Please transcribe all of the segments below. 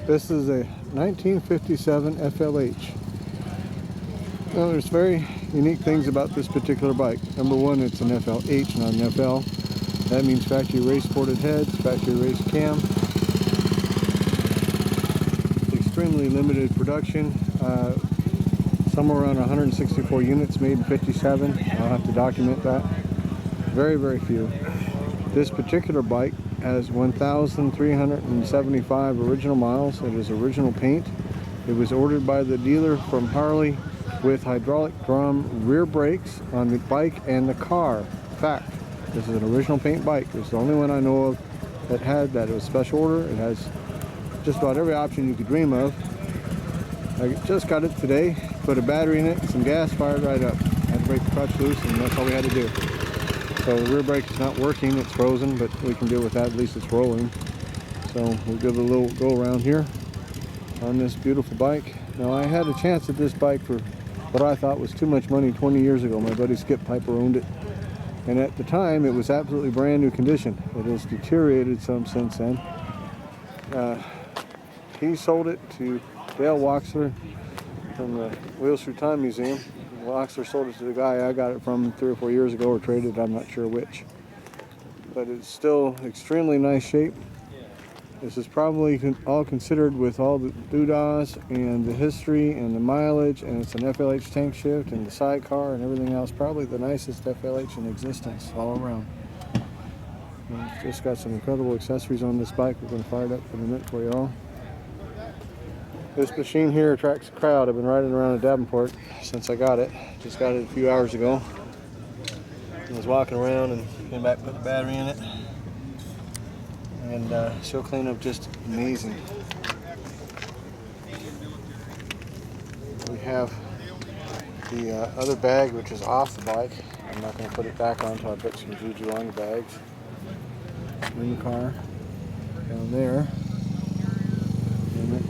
This is a 1957 FLH. Now, there's very unique things about this particular bike. Number one, it's an FLH, not an FL. That means factory race ported heads, factory race cam. Extremely limited production. Somewhere around 164 units made in 57. I'll have to document that. Very, very few. This particular bike has 1,375 original miles. It is original paint. It was ordered by the dealer from Harley with hydraulic drum rear brakes on the bike and the car. Fact, this is an original paint bike. It's the only one I know of that had that. It was special order. It has just about every option you could dream of. I just got it today, put a battery in it, some gas, fired right up. I had to break the clutch loose, and that's all we had to do. So the rear brake is not working, it's frozen, but we can deal with that, at least it's rolling. So we'll give it a little go around here on this beautiful bike. Now, I had a chance at this bike for what I thought was too much money 20 years ago. My buddy Skip Piper owned it, and at the time it was absolutely brand new condition. It has deteriorated some since then. He sold it to Dale Waxler from the Wheels Through Time Museum. Waxler sold it to the guy I got it from 3 or 4 years ago, or traded, I'm not sure which. But it's still extremely nice shape. This is probably all considered, with all the doodahs and the history and the mileage, and it's an FLH tank shift and the sidecar and everything else, probably the nicest FLH in existence all around. And it's just got some incredible accessories on this bike. We're going to fire it up in a minute for you all. This machine here attracts a crowd. I've been riding around in Davenport since I got it. Just got it a few hours ago. I was walking around and came back, put the battery in it. And she'll clean up just amazing. We have the other bag, which is off the bike. I'm not going to put it back on until I put some juju on the bags. In the car, down there.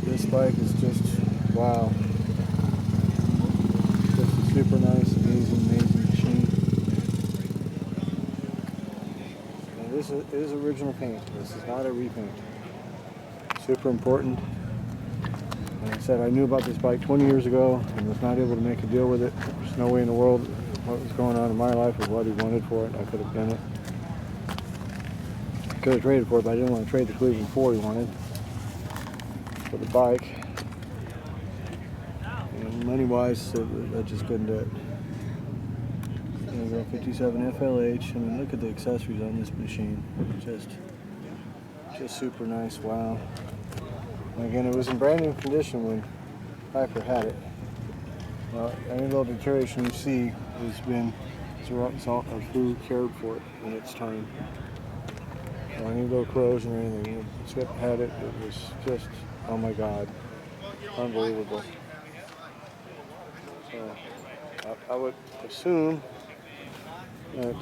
This bike is just, wow. Just a super nice, amazing machine. And this is original paint. This is not a repaint. Super important. Like I said, I knew about this bike 20 years ago and was not able to make a deal with it. There's no way in the world what was going on in my life or what he wanted for it. I could have done it. I could have traded for it, but I didn't want to trade the Cleveland Ford he wanted for the bike, and money-wise, I just couldn't do it. There we go, 57 FLH. I mean, look at the accessories on this machine. Just super nice. Wow. And again, it was in brand new condition when Piper had it. Well, any little deterioration you see has been as a result of who cared for it in its time. Or any little corrosion or anything. When Skip had it, it was just, oh my God, unbelievable. So I would assume that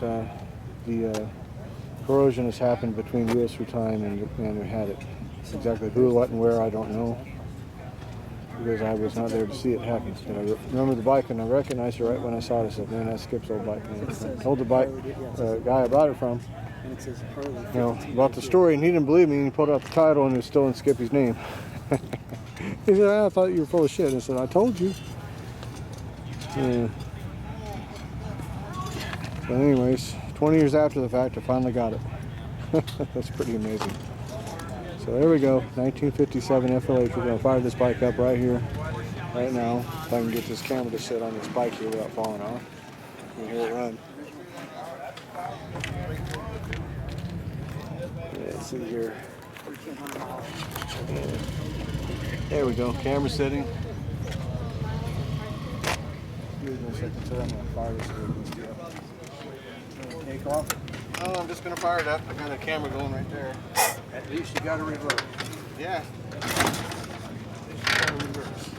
the corrosion has happened between Wheels Through Time and the man who had it. Exactly who, what, and where, I don't know, because I was not there to see it happen. But I remember the bike, and I recognized it right when I saw it. I said, man, that's Skip's old bike. And I told the bike guy I bought it from, you know, about the story, and he didn't believe me, and he pulled out the title, and it was still in Skippy's name. He said, I thought you were full of shit. I said, I told you. Yeah. But anyways, 20 years after the fact, I finally got it. That's pretty amazing. So there we go, 1957 FLH. We're going to fire this bike up right here, right now. If I can get this camera to sit on this bike here without falling off. You can hear it run. Let's see here. There we go, camera setting. Excuse me a second, so I'm going to fire this take off. Oh, I'm just going to fire it up. I got a camera going right there. At least you got to reverse. Yeah. At least you got to reverse.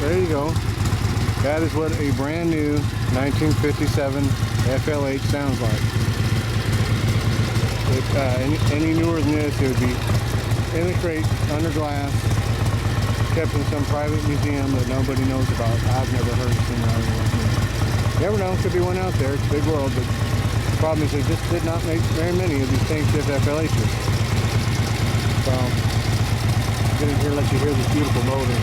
There you go. That is what a brand new 1957 FLH sounds like. If any newer than this, it would be in a crate, under glass, kept in some private museum that nobody knows about. I've never heard of it around here. Never know, could be one out there. It's a big world, but the problem is they just did not make very many of these tank shift FLHs. So, I'll get in here and let you hear this beautiful motor.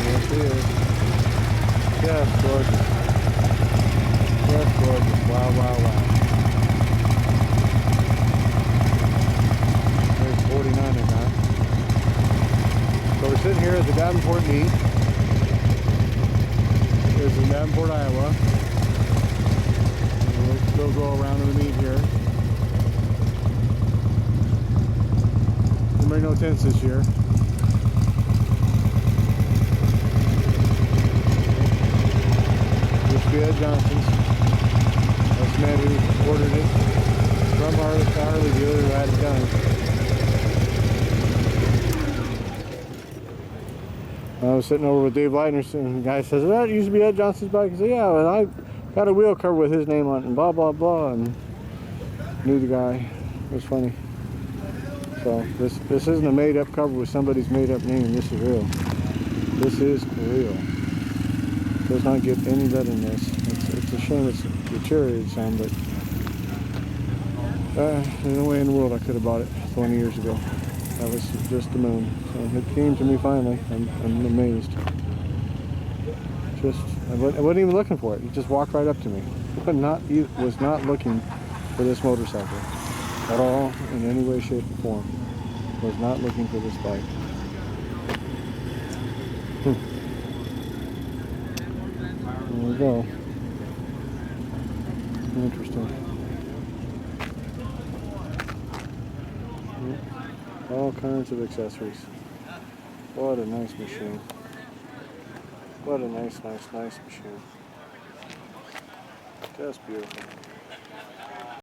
Yes, it is. Just gorgeous. Just gorgeous. Wow, wow, wow. There's 49 I got. So we're sitting here at the Davenport meet. There's in Davenport, Iowa. And we'll still go around to the meet here. There may be no tents this year. Used to be Ed Johnson's. That's the man who ordered it from Harley dealer who had it done. I was sitting over with Dave Leitner, and the guy says, "That used to be Ed Johnson's bike." I said, "Yeah, well, I got a wheel cover with his name on it," and blah, blah, blah, and knew the guy. It was funny. So, this isn't a made-up cover with somebody's made-up name. This is real. This is real. Does not get any better than this. It's a shame it's deteriorated some, but there's no way in the world I could have bought it 20 years ago. That was just the moon. So it came to me finally. I'm amazed. I wasn't even looking for it. He just walked right up to me. He was not looking for this motorcycle at all, in any way, shape, or form. Was not looking for this bike. There we go. Interesting. All kinds of accessories. What a nice machine. What a nice machine. Just beautiful.